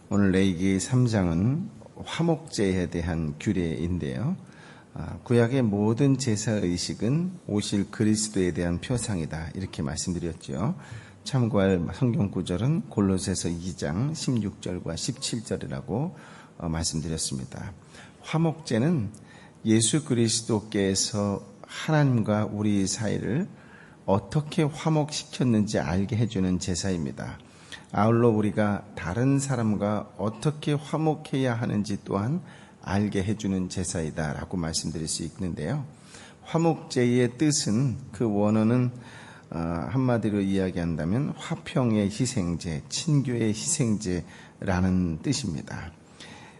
오늘 레위기 3장은 화목제에 대한 규례인데요. 구약의 모든 제사의식은 오실 그리스도에 대한 표상이다, 이렇게 말씀드렸죠. 참고할 성경 구절은 골로새서 2장 16절과 17절이라고 말씀드렸습니다. 화목제는 예수 그리스도께서 하나님과 우리 사이를 어떻게 화목시켰는지 알게 해주는 제사입니다. 아울러 우리가 다른 사람과 어떻게 화목해야 하는지 또한 알게 해주는 제사이다 라고 말씀드릴 수 있는데요. 화목제의 뜻은, 그 원어는 한마디로 이야기한다면 화평의 희생제, 친교의 희생제라는 뜻입니다.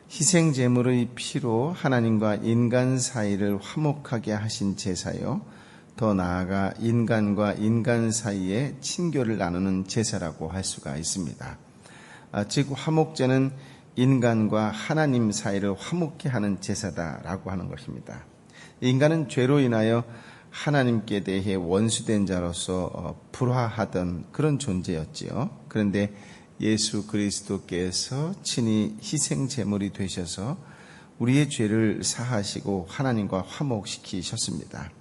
희생제물의 피로 하나님과 인간 사이를 화목하게 하신 제사요, 더 나아가 인간과 인간 사이에 친교를 나누는 제사라고 할 수가 있습니다. 즉 화목제는 인간과 하나님 사이를 화목케 하는 제사다라고 하는 것입니다. 인간은 죄로 인하여 하나님께 대해 원수된 자로서 불화하던 그런 존재였지요. 그런데 예수 그리스도께서 친히 희생제물이 되셔서 우리의 죄를 사하시고 하나님과 화목시키셨습니다.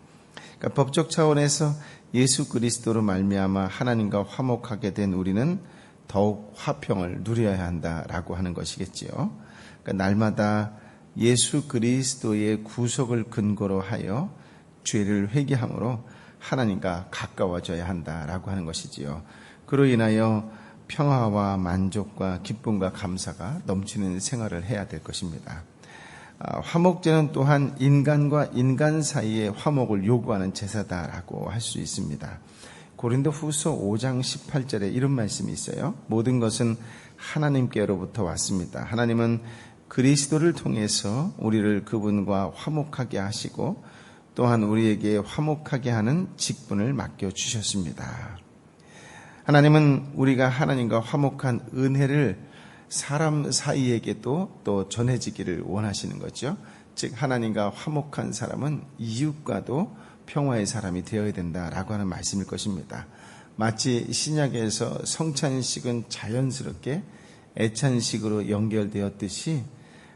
그러니까 법적 차원에서 예수 그리스도로 말미암아 하나님과 화목하게 된 우리는 더욱 화평을 누려야 한다라고 하는 것이겠지요. 그러니까 날마다 예수 그리스도의 구속을 근거로 하여 죄를 회개함으로 하나님과 가까워져야 한다라고 하는 것이지요. 그로 인하여 평화와 만족과 기쁨과 감사가 넘치는 생활을 해야 될 것입니다. 화목제는 또한 인간과 인간 사이의 화목을 요구하는 제사다라고 할 수 있습니다. 고린도후서 5장 18절에 이런 말씀이 있어요. 모든 것은 하나님께로부터 왔습니다. 하나님은 그리스도를 통해서 우리를 그분과 화목하게 하시고 또한 우리에게 화목하게 하는 직분을 맡겨주셨습니다. 하나님은 우리가 하나님과 화목한 은혜를 사람 사이에게도 또 전해지기를 원하시는 거죠. 즉 하나님과 화목한 사람은 이웃과도 평화의 사람이 되어야 된다라고 하는 말씀일 것입니다. 마치 신약에서 성찬식은 자연스럽게 애찬식으로 연결되었듯이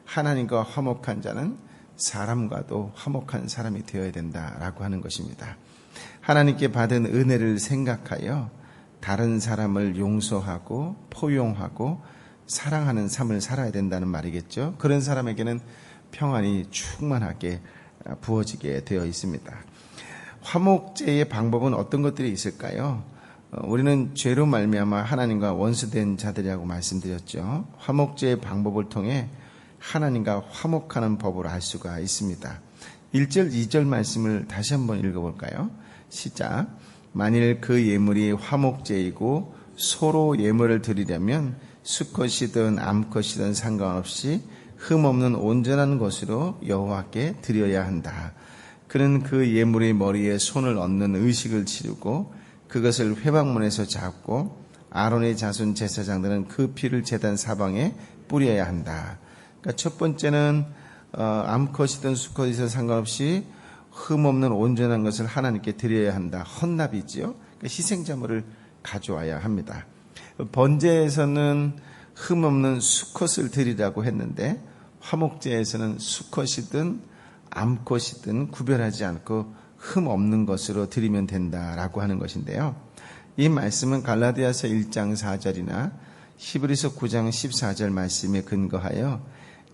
하나님과 화목한 자는 사람과도 화목한 사람이 되어야 된다라고 하는 것입니다. 하나님께 받은 은혜를 생각하여 다른 사람을 용서하고 포용하고 사랑하는 삶을 살아야 된다는 말이겠죠. 그런 사람에게는 평안이 충만하게 부어지게 되어 있습니다. 화목제의 방법은 어떤 것들이 있을까요? 우리는 죄로 말미암아 하나님과 원수된 자들이라고 말씀드렸죠. 화목제의 방법을 통해 하나님과 화목하는 법을 알 수가 있습니다. 1절, 2절 말씀을 다시 한번 읽어볼까요? 시작. 만일 그 예물이 화목제이고 소로 예물을 드리려면 수컷이든 암컷이든 상관없이 흠없는 온전한 것으로 여호와께 드려야 한다. 그는 그 예물의 머리에 손을 얹는 의식을 치르고 그것을 회막문에서 잡고 아론의 자손 제사장들은 그 피를 제단 사방에 뿌려야 한다. 그러니까 첫 번째는 암컷이든 수컷이든 상관없이 흠없는 온전한 것을 하나님께 드려야 한다. 헌납이지요. 그러니까 희생자물을 가져와야 합니다. 번제에서는 흠없는 수컷을 드리라고 했는데 화목제에서는 수컷이든 암컷이든 구별하지 않고 흠없는 것으로 드리면 된다라고 하는 것인데요. 이 말씀은 갈라디아서 1장 4절이나 히브리서 9장 14절 말씀에 근거하여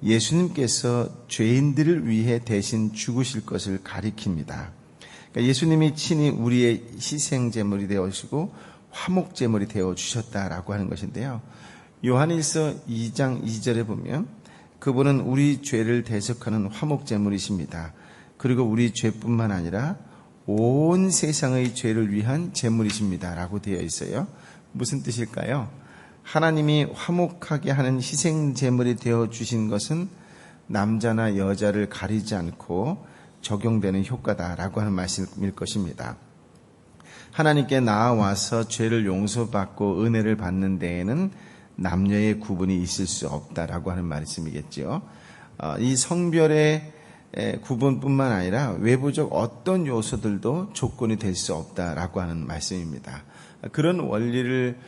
예수님께서 죄인들을 위해 대신 죽으실 것을 가리킵니다. 그러니까 예수님이 친히 우리의 희생제물이 되어주시고 화목제물이 되어주셨다라고 하는 것인데요. 요한일서 2장 2절에 보면 그분은 우리 죄를 대속하는 화목제물이십니다. 그리고 우리 죄뿐만 아니라 온 세상의 죄를 위한 제물이십니다 라고 되어 있어요. 무슨 뜻일까요? 하나님이 화목하게 하는 희생제물이 되어주신 것은 남자나 여자를 가리지 않고 적용되는 효과다라고 하는 말씀일 것입니다. 하나님께 나아와서 죄를 용서받고 은혜를 받는 데에는 남녀의 구분이 있을 수 없다라고 하는 말씀이겠죠. 이 성별의 구분뿐만 아니라 외부적 어떤 요소들도 조건이 될 수 없다라고 하는 말씀입니다. 그런 원리를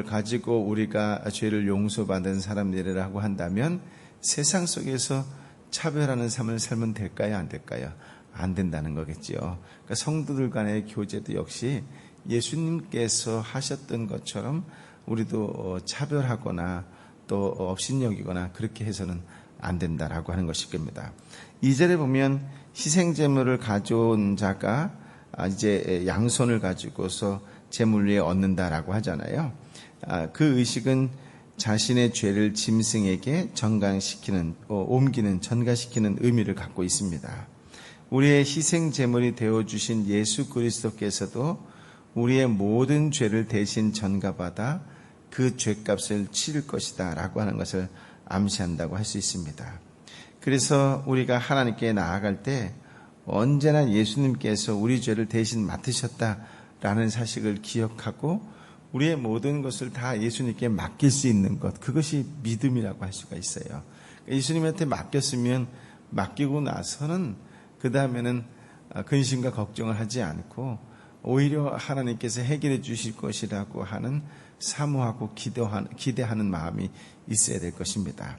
가지고 우리가 죄를 용서받은 사람들이라고 한다면 세상 속에서 차별하는 삶을 살면 될까요? 안 될까요? 안 된다는 거겠지요. 그러니까 성도들 간의 교제도 역시 예수님께서 하셨던 것처럼 우리도 차별하거나 또 업신여기거나 그렇게 해서는 안 된다라고 하는 것일 겁니다. 2절에 보면 희생제물을 가져온 자가 이제 양손을 가지고서 제물 위에 얹는다라고 하잖아요. 그 의식은 자신의 죄를 짐승에게 옮기는 전가시키는 의미를 갖고 있습니다. 우리의 희생제물이 되어주신 예수 그리스도께서도 우리의 모든 죄를 대신 전가받아 그 죄값을 치를 것이다 라고 하는 것을 암시한다고 할 수 있습니다. 그래서 우리가 하나님께 나아갈 때 언제나 예수님께서 우리 죄를 대신 맡으셨다라는 사실을 기억하고 우리의 모든 것을 다 예수님께 맡길 수 있는 것, 그것이 믿음이라고 할 수가 있어요. 예수님한테 맡기고 나서는 그 다음에는 근심과 걱정을 하지 않고 오히려 하나님께서 해결해 주실 것이라고 하는 사모하고 기대하는 마음이 있어야 될 것입니다.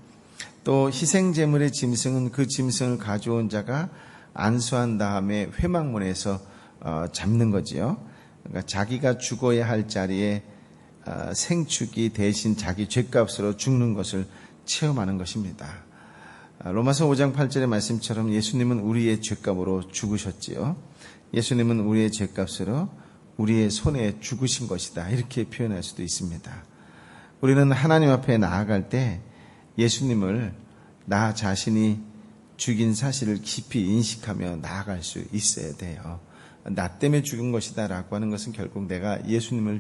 또 희생제물의 짐승은 그 짐승을 가져온 자가 안수한 다음에 회막문에서 잡는 거지요. 그러니까 자기가 죽어야 할 자리에 생축이 대신 자기 죄값으로 죽는 것을 체험하는 것입니다. 로마서 5장 8절의 말씀처럼 예수님은 우리의 죄값으로 죽으셨지요. 예수님은 우리의 죄값으로 우리의 손에 죽으신 것이다. 이렇게 표현할 수도 있습니다. 우리는 하나님 앞에 나아갈 때 예수님을 나 자신이 죽인 사실을 깊이 인식하며 나아갈 수 있어야 돼요. 나 때문에 죽은 것이다 라고 하는 것은 결국 내가 예수님을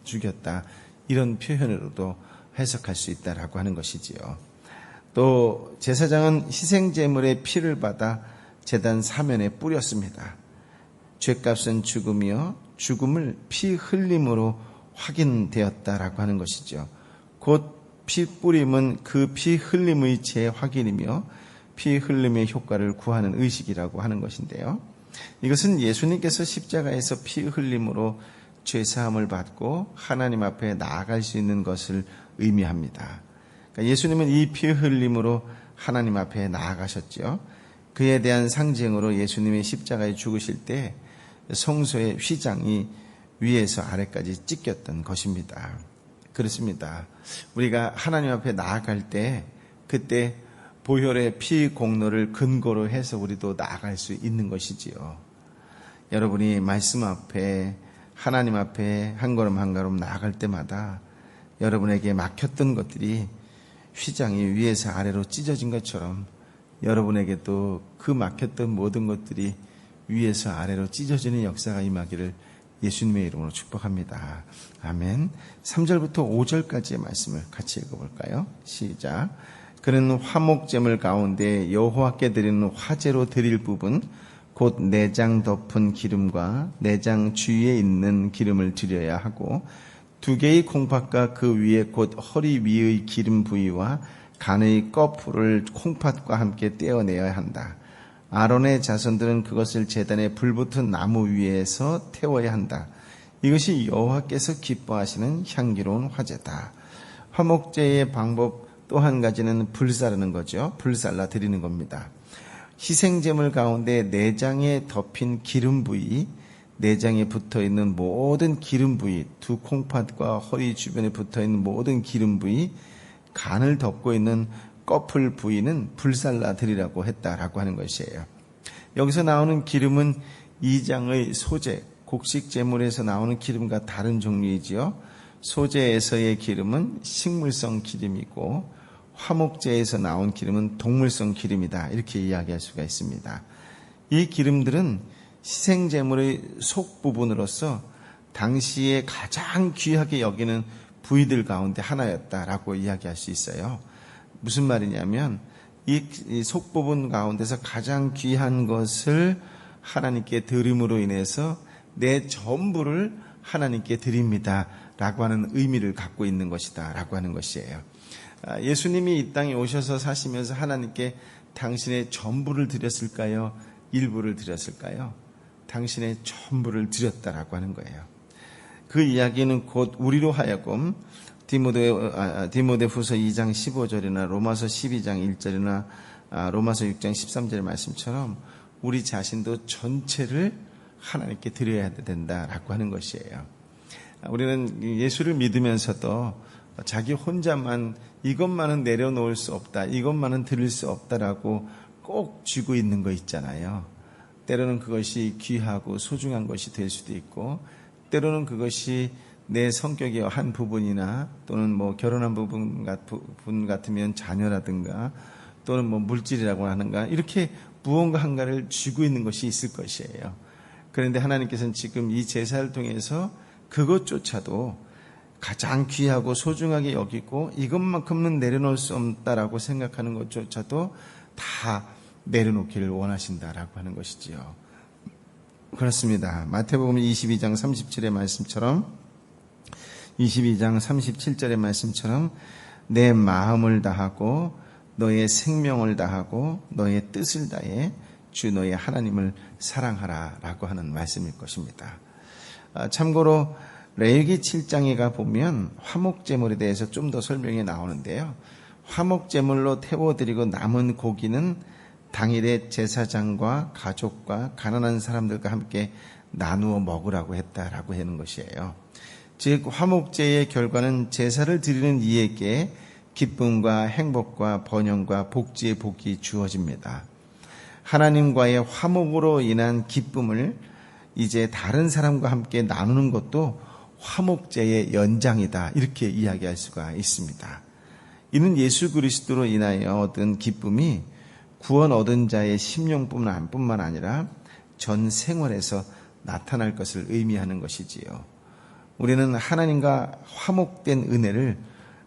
죽였다 이런 표현으로도 해석할 수 있다라고 하는 것이지요. 또 제사장은 희생제물의 피를 받아 제단 사면에 뿌렸습니다. 죄값은 죽음이요 죽음을 피 흘림으로 확인되었다라고 하는 것이죠. 곧 피 뿌림은 그 피 흘림의 재확인이며 피 흘림의 효과를 구하는 의식이라고 하는 것인데요. 이것은 예수님께서 십자가에서 피 흘림으로 죄사함을 받고 하나님 앞에 나아갈 수 있는 것을 의미합니다. 그러니까 예수님은 이 피 흘림으로 하나님 앞에 나아가셨죠. 그에 대한 상징으로 예수님이 십자가에 죽으실 때 성소의 휘장이 위에서 아래까지 찢겼던 것입니다. 그렇습니다. 우리가 하나님 앞에 나아갈 때 그때 보혈의 피 공로를 근거로 해서 우리도 나아갈 수 있는 것이지요. 여러분이 말씀 앞에 하나님 앞에 한 걸음 한 걸음 나아갈 때마다 여러분에게 막혔던 것들이 휘장이 위에서 아래로 찢어진 것처럼 여러분에게도 그 막혔던 모든 것들이 위에서 아래로 찢어지는 역사가 임하기를 예수님의 이름으로 축복합니다. 아멘. 3절부터 5절까지의 말씀을 같이 읽어볼까요? 시작. 그는 화목제물 가운데 여호와께 드리는 화제로 드릴 부분 곧 내장 덮은 기름과 내장 주위에 있는 기름을 드려야 하고 2개의 콩팥과 그 위에 곧 허리 위의 기름 부위와 간의 거풀을 콩팥과 함께 떼어내야 한다. 아론의 자손들은 그것을 제단에 불붙은 나무 위에서 태워야 한다. 이것이 여호와께서 기뻐하시는 향기로운 화제다. 화목제의 방법 또 한 가지는 불사르는 거죠. 불살라 드리는 겁니다. 희생제물 가운데 내장에 덮인 기름 부위, 내장에 붙어있는 모든 기름 부위, 2 콩팥과 허리 주변에 붙어있는 모든 기름 부위, 간을 덮고 있는 꺼풀 부위는 불살라 드리라고 했다라고 하는 것이에요. 여기서 나오는 기름은 이장의 소재, 곡식 제물에서 나오는 기름과 다른 종류이지요. 소재에서의 기름은 식물성 기름이고 화목제에서 나온 기름은 동물성 기름이다. 이렇게 이야기할 수가 있습니다. 이 기름들은 희생제물의 속부분으로서 당시에 가장 귀하게 여기는 부위들 가운데 하나였다라고 이야기할 수 있어요. 무슨 말이냐면 이 속부분 가운데서 가장 귀한 것을 하나님께 드림으로 인해서 내 전부를 하나님께 드립니다 라고 하는 의미를 갖고 있는 것이다 라고 하는 것이에요. 예수님이 이 땅에 오셔서 사시면서 하나님께 당신의 전부를 드렸을까요? 일부를 드렸을까요? 당신의 전부를 드렸다라고 하는 거예요. 그 이야기는 곧 우리로 하여금 디모데후서 2장 15절이나 로마서 12장 1절이나 로마서 6장 13절의 말씀처럼 우리 자신도 전체를 하나님께 드려야 된다라고 하는 것이에요. 우리는 예수를 믿으면서도 자기 혼자만 이것만은 내려놓을 수 없다, 이것만은 드릴 수 없다라고 꼭 쥐고 있는 거 있잖아요. 때로는 그것이 귀하고 소중한 것이 될 수도 있고, 때로는 그것이 내 성격의 한 부분이나 또는 뭐 결혼한 부분 같으면 자녀라든가 또는 뭐 물질이라고 하는가, 이렇게 무언가 한가를 쥐고 있는 것이 있을 것이에요. 그런데 하나님께서는 지금 이 제사를 통해서 그것조차도 가장 귀하고 소중하게 여기고 이것만큼은 내려놓을 수 없다라고 생각하는 것조차도 다 내려놓기를 원하신다라고 하는 것이지요. 그렇습니다. 마태복음 22장 37의 말씀처럼 22장 37절의 말씀처럼 내 마음을 다하고 너의 생명을 다하고 너의 뜻을 다해 주 너의 하나님을 사랑하라 라고 하는 말씀일 것입니다. 참고로 레위기 7장에 가보면 화목제물에 대해서 좀 더 설명이 나오는데요. 화목제물로 태워드리고 남은 고기는 당일에 제사장과 가족과 가난한 사람들과 함께 나누어 먹으라고 했다라고 하는 것이에요. 즉 화목제의 결과는 제사를 드리는 이에게 기쁨과 행복과 번영과 복지의 복이 주어집니다. 하나님과의 화목으로 인한 기쁨을 이제 다른 사람과 함께 나누는 것도 화목제의 연장이다, 이렇게 이야기할 수가 있습니다. 이는 예수 그리스도로 인하여 얻은 기쁨이 구원 얻은 자의 심령뿐만 아니라 전 생활에서 나타날 것을 의미하는 것이지요. 우리는 하나님과 화목된 은혜를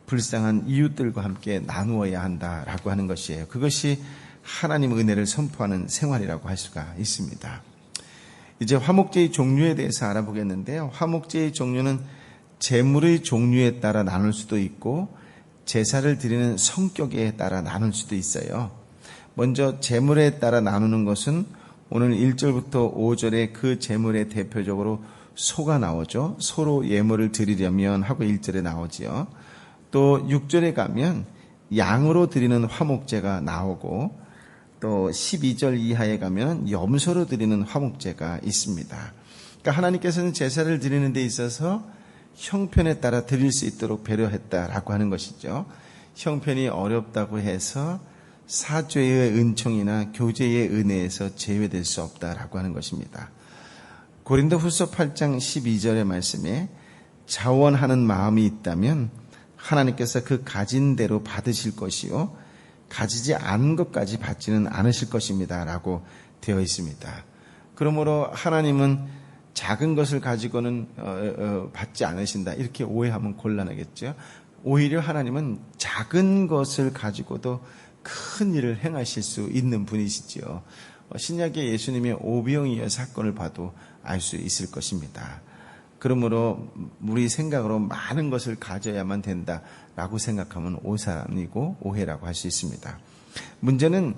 불쌍한 이웃들과 함께 나누어야 한다라고 하는 것이에요. 그것이 하나님 은혜를 선포하는 생활이라고 할 수가 있습니다. 이제 화목제의 종류에 대해서 알아보겠는데요. 화목제의 종류는 제물의 종류에 따라 나눌 수도 있고 제사를 드리는 성격에 따라 나눌 수도 있어요. 먼저 제물에 따라 나누는 것은 오늘 1절부터 5절에 그 제물에 대표적으로 소가 나오죠. 소로 예물을 드리려면 하고 1절에 나오지요. 또 6절에 가면 양으로 드리는 화목제가 나오고 또 12절 이하에 가면 염소로 드리는 화목제가 있습니다. 그러니까 하나님께서는 제사를 드리는 데 있어서 형편에 따라 드릴 수 있도록 배려했다라고 하는 것이죠. 형편이 어렵다고 해서 사죄의 은총이나 교제의 은혜에서 제외될 수 없다라고 하는 것입니다. 고린도후서 8장 12절의 말씀에 자원하는 마음이 있다면 하나님께서 그 가진 대로 받으실 것이요 가지지 않은 것까지 받지는 않으실 것입니다 라고 되어 있습니다. 그러므로 하나님은 작은 것을 가지고는 받지 않으신다, 이렇게 오해하면 곤란하겠죠. 오히려 하나님은 작은 것을 가지고도 큰 일을 행하실 수 있는 분이시지요. 신약의 예수님의 오병이어 사건을 봐도 알 수 있을 것입니다. 그러므로 우리 생각으로 많은 것을 가져야만 된다라고 생각하면 오산이고 오해라고 할 수 있습니다. 문제는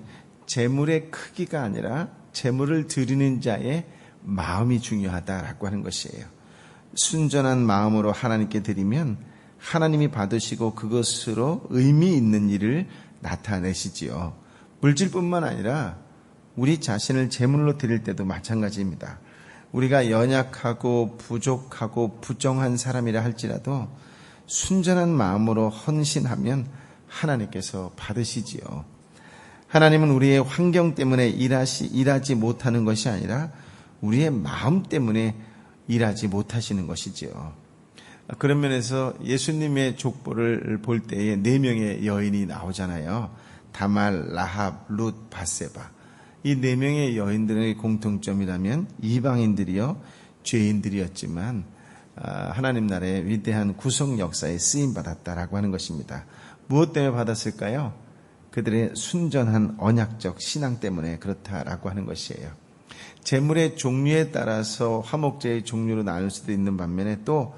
재물의 크기가 아니라 재물을 드리는 자의 마음이 중요하다라고 하는 것이에요. 순전한 마음으로 하나님께 드리면 하나님이 받으시고 그것으로 의미 있는 일을 나타내시지요. 물질뿐만 아니라 우리 자신을 제물로 드릴 때도 마찬가지입니다. 우리가 연약하고 부족하고 부정한 사람이라 할지라도 순전한 마음으로 헌신하면 하나님께서 받으시지요. 하나님은 우리의 환경 때문에 일하지 못하는 것이 아니라 우리의 마음 때문에 일하지 못하시는 것이지요. 그런 면에서 예수님의 족보를 볼 때에 4명의 여인이 나오잖아요. 다말, 라합, 룻, 바세바. 이 4명의 여인들의 공통점이라면 이방인들이요 죄인들이었지만 하나님 나라의 위대한 구속 역사에 쓰임받았다라고 하는 것입니다. 무엇 때문에 받았을까요? 그들의 순전한 언약적 신앙 때문에 그렇다라고 하는 것이에요. 제물의 종류에 따라서 화목제의 종류로 나눌 수도 있는 반면에 또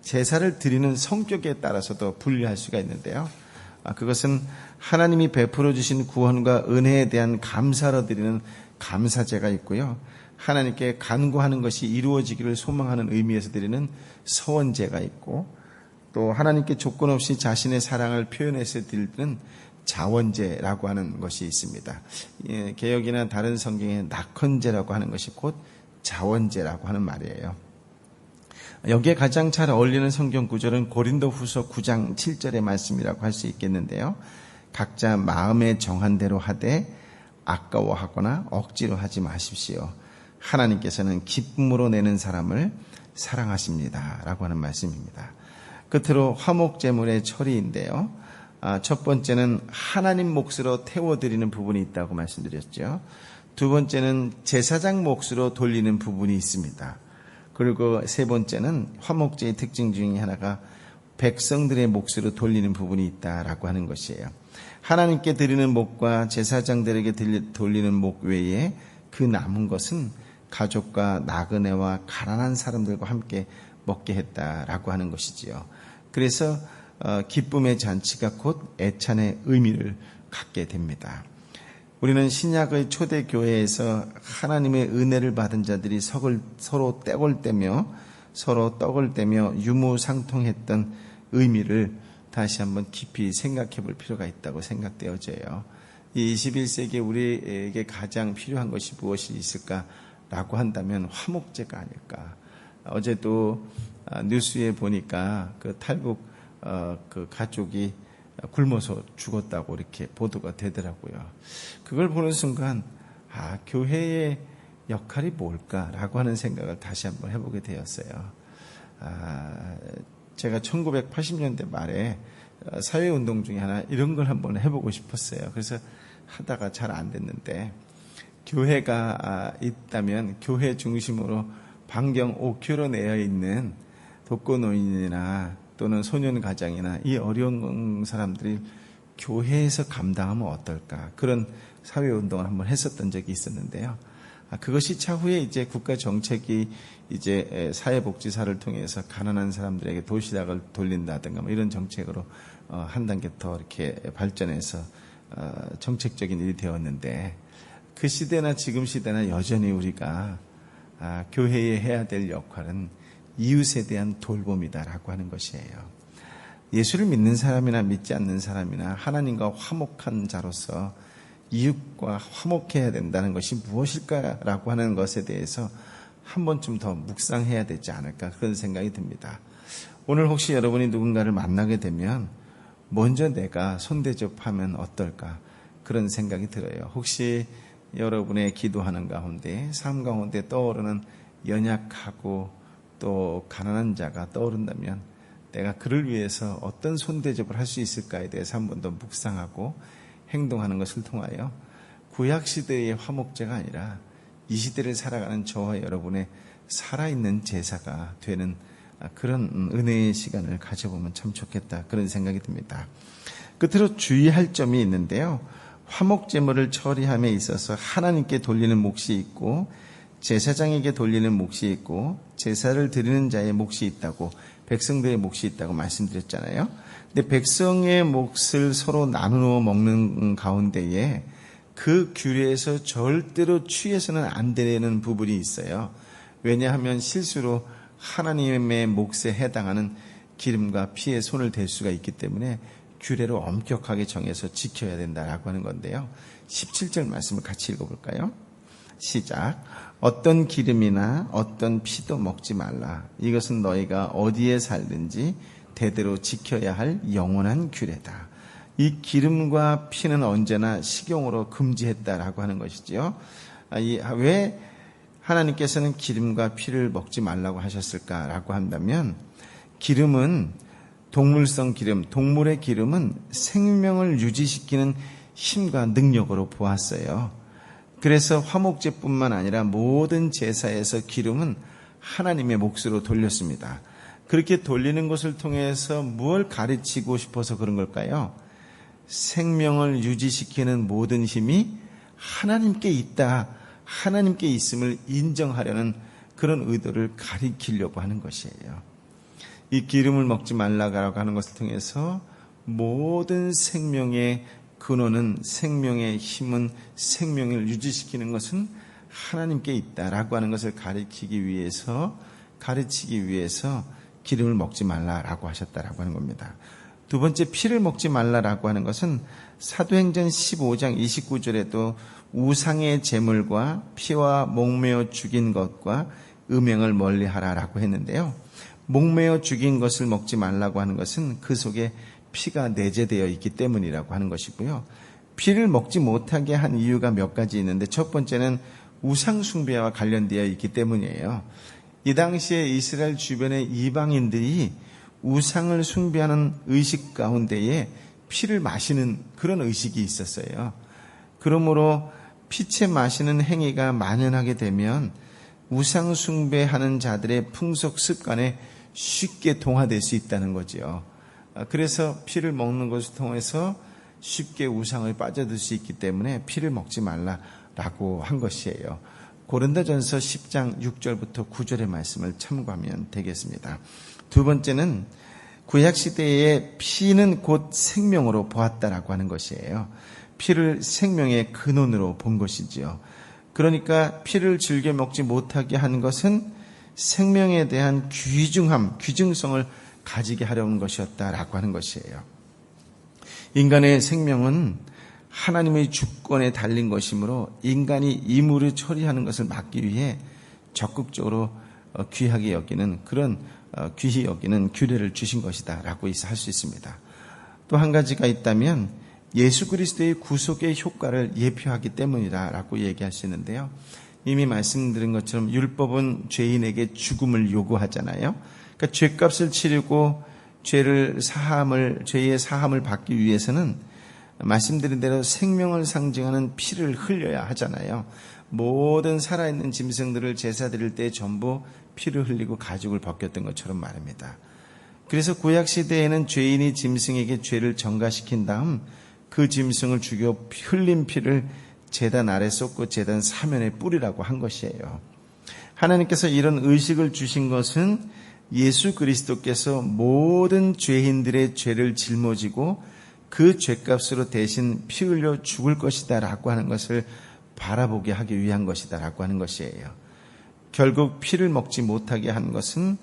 제사를 드리는 성격에 따라서도 분류할 수가 있는데요. 그것은 하나님이 베풀어 주신 구원과 은혜에 대한 감사로 드리는 감사제가 있고요. 하나님께 간구하는 것이 이루어지기를 소망하는 의미에서 드리는 서원제가 있고, 또 하나님께 조건 없이 자신의 사랑을 표현해서 드리는 자원제라고 하는 것이 있습니다. 개역이나 다른 성경에 낙헌제라고 하는 것이 곧 자원제라고 하는 말이에요. 여기에 가장 잘 어울리는 성경 구절은 고린도후서 9장 7절의 말씀이라고 할 수 있겠는데요. 각자 마음에 정한 대로 하되 아까워하거나 억지로 하지 마십시오. 하나님께서는 기쁨으로 내는 사람을 사랑하십니다. 라고 하는 말씀입니다. 끝으로 화목제물의 처리인데요. 첫 번째는 하나님 몫으로 태워드리는 부분이 있다고 말씀드렸죠. 두 번째는 제사장 몫으로 돌리는 부분이 있습니다. 그리고 세 번째는 화목제의 특징 중에 하나가 백성들의 몫으로 돌리는 부분이 있다라고 하는 것이에요. 하나님께 드리는 몫과 제사장들에게 돌리는 몫 외에 그 남은 것은 가족과 나그네와 가난한 사람들과 함께 먹게 했다라고 하는 것이지요. 그래서 기쁨의 잔치가 곧 애찬의 의미를 갖게 됩니다. 우리는 신약의 초대교회에서 하나님의 은혜를 받은 자들이 서로 떡을 떼며 유무상통했던 의미를 다시 한번 깊이 생각해 볼 필요가 있다고 생각되어져요. 이 21세기에 우리에게 가장 필요한 것이 무엇이 있을까라고 한다면 화목제가 아닐까. 어제도 뉴스에 보니까 그 탈북 그 가족이 굶어서 죽었다고 이렇게 보도가 되더라고요. 그걸 보는 순간 교회의 역할이 뭘까라고 하는 생각을 다시 한번 해보게 되었어요. 제가 1980년대 말에 사회운동 중에 하나 이런 걸 한번 해보고 싶었어요. 그래서 하다가 잘 안 됐는데, 교회가 있다면 교회 중심으로 반경 5km 내에 있는 독거노인이나 또는 소년가장이나 이 어려운 사람들이 교회에서 감당하면 어떨까, 그런 사회운동을 한번 했었던 적이 있었는데요. 그것이 차후에 이제 국가 정책이 이제 사회복지사를 통해서 가난한 사람들에게 도시락을 돌린다든가 뭐 이런 정책으로 한 단계 더 이렇게 발전해서 정책적인 일이 되었는데, 그 시대나 지금 시대나 여전히 우리가 교회에 해야 될 역할은 이웃에 대한 돌봄이다라고 하는 것이에요. 예수를 믿는 사람이나 믿지 않는 사람이나 하나님과 화목한 자로서 이웃과 화목해야 된다는 것이 무엇일까라고 하는 것에 대해서 한 번쯤 더 묵상해야 되지 않을까, 그런 생각이 듭니다. 오늘 혹시 여러분이 누군가를 만나게 되면 먼저 내가 손대접하면 어떨까, 그런 생각이 들어요. 혹시 여러분의 기도하는 가운데, 삶 가운데 떠오르는 연약하고 또 가난한 자가 떠오른다면 내가 그를 위해서 어떤 손대접을 할 수 있을까에 대해서 한 번 더 묵상하고 행동하는 것을 통하여 구약시대의 화목제가 아니라 이 시대를 살아가는 저와 여러분의 살아있는 제사가 되는 그런 은혜의 시간을 가져보면 참 좋겠다, 그런 생각이 듭니다. 끝으로 주의할 점이 있는데요. 화목제물을 처리함에 있어서 하나님께 돌리는 몫이 있고 제사장에게 돌리는 몫이 있고 제사를 드리는 자의 몫이 있다고, 백성들의 몫이 있다고 말씀드렸잖아요. 근데 백성의 몫을 서로 나누어 먹는 가운데에 그 규례에서 절대로 취해서는 안 되는 부분이 있어요. 왜냐하면 실수로 하나님의 몫에 해당하는 기름과 피에 손을 댈 수가 있기 때문에 규례로 엄격하게 정해서 지켜야 된다라고 하는 건데요. 17절 말씀을 같이 읽어볼까요? 시작. 어떤 기름이나 어떤 피도 먹지 말라. 이것은 너희가 어디에 살든지 대대로 지켜야 할 영원한 규례다. 이 기름과 피는 언제나 식용으로 금지했다라고 하는 것이지요. 왜 하나님께서는 기름과 피를 먹지 말라고 하셨을까라고 한다면, 기름은 동물성 기름, 동물의 기름은 생명을 유지시키는 힘과 능력으로 보았어요. 그래서 화목제뿐만 아니라 모든 제사에서 기름은 하나님의 몫으로 돌렸습니다. 그렇게 돌리는 것을 통해서 무엇을 가르치고 싶어서 그런 걸까요? 생명을 유지시키는 모든 힘이 하나님께 있다, 하나님께 있음을 인정하려는 그런 의도를 가리키려고 하는 것이에요. 이 기름을 먹지 말라고 하는 것을 통해서 모든 생명의 근원은, 생명의 힘은, 생명을 유지시키는 것은 하나님께 있다라고 하는 것을 가르치기 위해서 기름을 먹지 말라라고 하셨다라고 하는 겁니다. 두 번째, 피를 먹지 말라라고 하는 것은 사도행전 15장 29절에도 우상의 제물과 피와 목매어 죽인 것과 음행을 멀리하라라고 했는데요. 목매어 죽인 것을 먹지 말라고 하는 것은 그 속에 피가 내재되어 있기 때문이라고 하는 것이고요. 피를 먹지 못하게 한 이유가 몇 가지 있는데, 첫 번째는 우상 숭배와 관련되어 있기 때문이에요. 이 당시에 이스라엘 주변의 이방인들이 우상을 숭배하는 의식 가운데에 피를 마시는 그런 의식이 있었어요. 그러므로 피채 마시는 행위가 만연하게 되면 우상 숭배하는 자들의 풍속 습관에 쉽게 동화될 수 있다는 거죠. 그래서 피를 먹는 것을 통해서 쉽게 우상을 빠져들 수 있기 때문에 피를 먹지 말라라고 한 것이에요. 고린도전서 10장 6절부터 9절의 말씀을 참고하면 되겠습니다. 두 번째는 구약시대에 피는 곧 생명으로 보았다라고 하는 것이에요. 피를 생명의 근원으로 본 것이지요. 그러니까 피를 즐겨 먹지 못하게 한 것은 생명에 대한 귀중성을 가지게 하려는 것이었다라고 하는 것이에요. 인간의 생명은 하나님의 주권에 달린 것이므로 인간이 이물을 처리하는 것을 막기 위해 적극적으로 귀히 여기는 규례를 주신 것이다 라고 할 수 있습니다. 또 한 가지가 있다면 예수 그리스도의 구속의 효과를 예표하기 때문이다 라고 얘기할 수 있는데요. 이미 말씀드린 것처럼 율법은 죄인에게 죽음을 요구하잖아요. 그러니까 죄값을 치르고 죄의 사함을 받기 위해서는 말씀드린 대로 생명을 상징하는 피를 흘려야 하잖아요. 모든 살아있는 짐승들을 제사 드릴 때 전부 피를 흘리고 가죽을 벗겼던 것처럼 말입니다. 그래서 구약시대에는 죄인이 짐승에게 죄를 전가시킨 다음 그 짐승을 죽여 흘린 피를 제단 아래 쏟고 제단 사면에 뿌리라고 한 것이에요. 하나님께서 이런 의식을 주신 것은 예수 그리스도께서 모든 죄인들의 죄를 짊어지고 그 죄값으로 대신 피 흘려 죽을 것이다 라고 하는 것을 바라보게 하기 위한 것이다 라고 하는 것이에요. 결국 피를 먹지 못하게 한 것은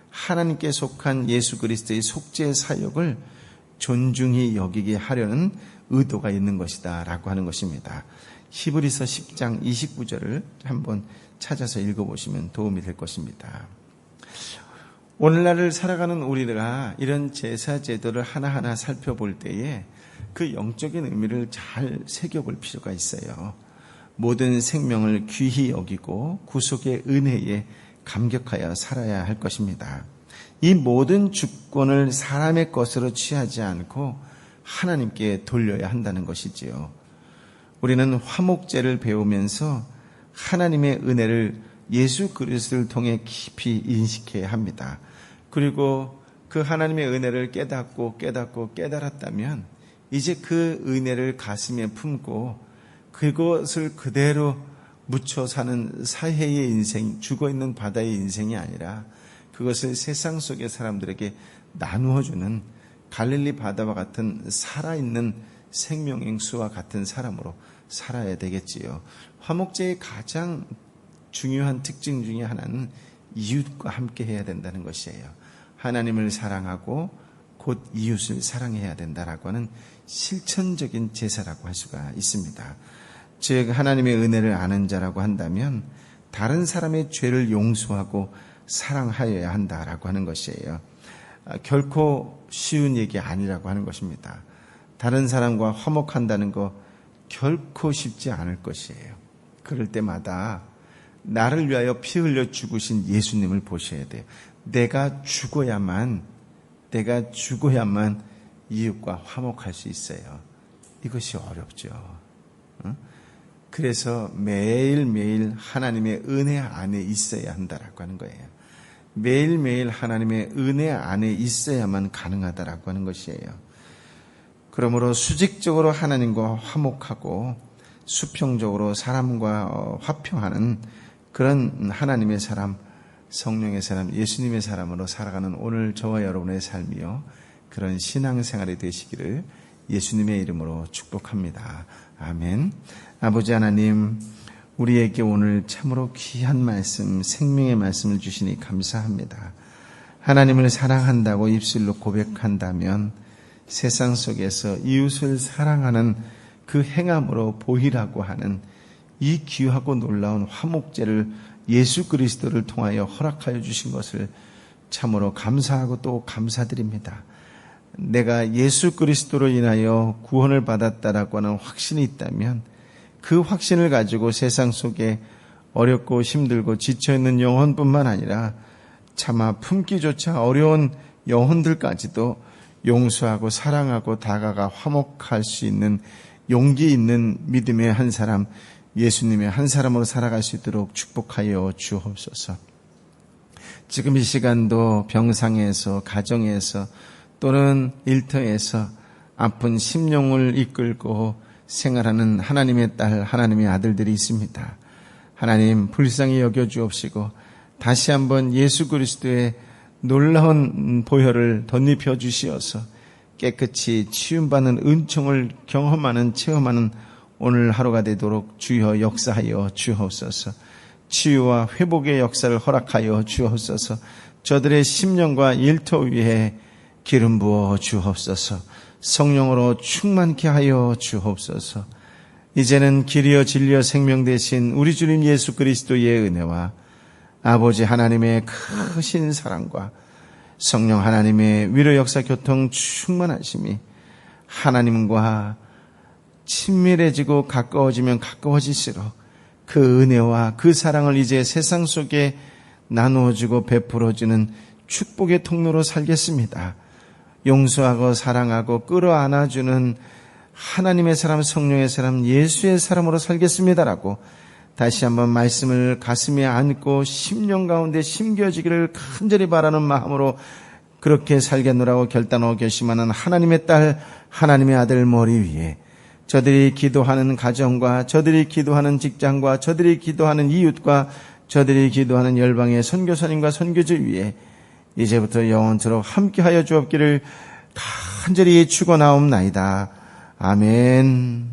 하나님께 속한 예수 그리스도의 속죄 사역을 존중히 여기게 하려는 의도가 있는 것이다 라고 하는 것입니다. 히브리서 10장 29절을 한번 찾아서 읽어보시면 도움이 될 것입니다. 오늘날을 살아가는 우리가 이런 제사 제도를 하나하나 살펴볼 때에 그 영적인 의미를 잘 새겨볼 필요가 있어요. 모든 생명을 귀히 여기고 구속의 은혜에 감격하여 살아야 할 것입니다. 이 모든 주권을 사람의 것으로 취하지 않고 하나님께 돌려야 한다는 것이지요. 우리는 화목제를 배우면서 하나님의 은혜를 예수 그리스도를 통해 깊이 인식해야 합니다. 그리고 그 하나님의 은혜를 깨달았다면 이제 그 은혜를 가슴에 품고 그것을 그대로 묻혀 사는 사해의 인생, 죽어있는 바다의 인생이 아니라 그것을 세상 속의 사람들에게 나누어주는 갈릴리 바다와 같은 살아있는 생명행수와 같은 사람으로 살아야 되겠지요. 화목제의 가장 중요한 특징 중에 하나는 이웃과 함께 해야 된다는 것이에요. 하나님을 사랑하고 곧 이웃을 사랑해야 된다라고 하는 실천적인 제사라고 할 수가 있습니다. 즉 하나님의 은혜를 아는 자라고 한다면 다른 사람의 죄를 용서하고 사랑하여야 한다라고 하는 것이에요. 결코 쉬운 얘기 아니라고 하는 것입니다. 다른 사람과 화목한다는 거 결코 쉽지 않을 것이에요. 그럴 때마다 나를 위하여 피 흘려 죽으신 예수님을 보셔야 돼요. 내가 죽어야만 이웃과 화목할 수 있어요. 이것이 어렵죠. 그래서 매일매일 하나님의 은혜 안에 있어야 한다라고 하는 거예요. 매일매일 하나님의 은혜 안에 있어야만 가능하다라고 하는 것이에요. 그러므로 수직적으로 하나님과 화목하고 수평적으로 사람과 화평하는 그런 하나님의 사람, 성령의 사람, 예수님의 사람으로 살아가는 오늘 저와 여러분의 삶이요, 그런 신앙생활이 되시기를 예수님의 이름으로 축복합니다. 아멘. 아버지 하나님, 우리에게 오늘 참으로 귀한 말씀, 생명의 말씀을 주시니 감사합니다. 하나님을 사랑한다고 입술로 고백한다면 세상 속에서 이웃을 사랑하는 그 행함으로 보이라고 하는 이 귀하고 놀라운 화목제를 예수 그리스도를 통하여 허락하여 주신 것을 참으로 감사하고 또 감사드립니다. 내가 예수 그리스도로 인하여 구원을 받았다라고 하는 확신이 있다면 그 확신을 가지고 세상 속에 어렵고 힘들고 지쳐있는 영혼뿐만 아니라 차마 품기조차 어려운 영혼들까지도 용서하고 사랑하고 다가가 화목할 수 있는 용기 있는 믿음의 한 사람, 예수님의 한 사람으로 살아갈 수 있도록 축복하여 주옵소서. 지금 이 시간도 병상에서, 가정에서 또는 일터에서 아픈 심령을 이끌고 생활하는 하나님의 딸, 하나님의 아들들이 있습니다. 하나님 불쌍히 여겨주옵시고 다시 한번 예수 그리스도의 놀라운 보혈을 덧입혀 주시어서 깨끗이 치유받는 은총을 경험하는, 체험하는 오늘 하루가 되도록 주여 역사하여 주옵소서. 치유와 회복의 역사를 허락하여 주옵소서. 저들의 심령과 일터 위에 기름 부어 주옵소서. 성령으로 충만케 하여 주옵소서. 이제는 길이여 진리여 생명 되신 우리 주님 예수 그리스도의 은혜와 아버지 하나님의 크신 사랑과 성령 하나님의 위로 역사 교통 충만하심이 하나님과 친밀해지고 가까워지면 가까워질수록 그 은혜와 그 사랑을 이제 세상 속에 나누어주고 베풀어주는 축복의 통로로 살겠습니다. 용서하고 사랑하고 끌어안아주는 하나님의 사람, 성령의 사람, 예수의 사람으로 살겠습니다라고 다시 한번 말씀을 가슴에 안고 심령 가운데 심겨지기를 간절히 바라는 마음으로 그렇게 살겠노라고 결단하고 결심하는 하나님의 딸, 하나님의 아들 머리 위에 저들이 기도하는 가정과 저들이 기도하는 직장과 저들이 기도하는 이웃과 저들이 기도하는 열방의 선교사님과 선교주 위에 이제부터 영원토록 함께하여 주옵기를 간절히 축원하옵나이다. 아멘.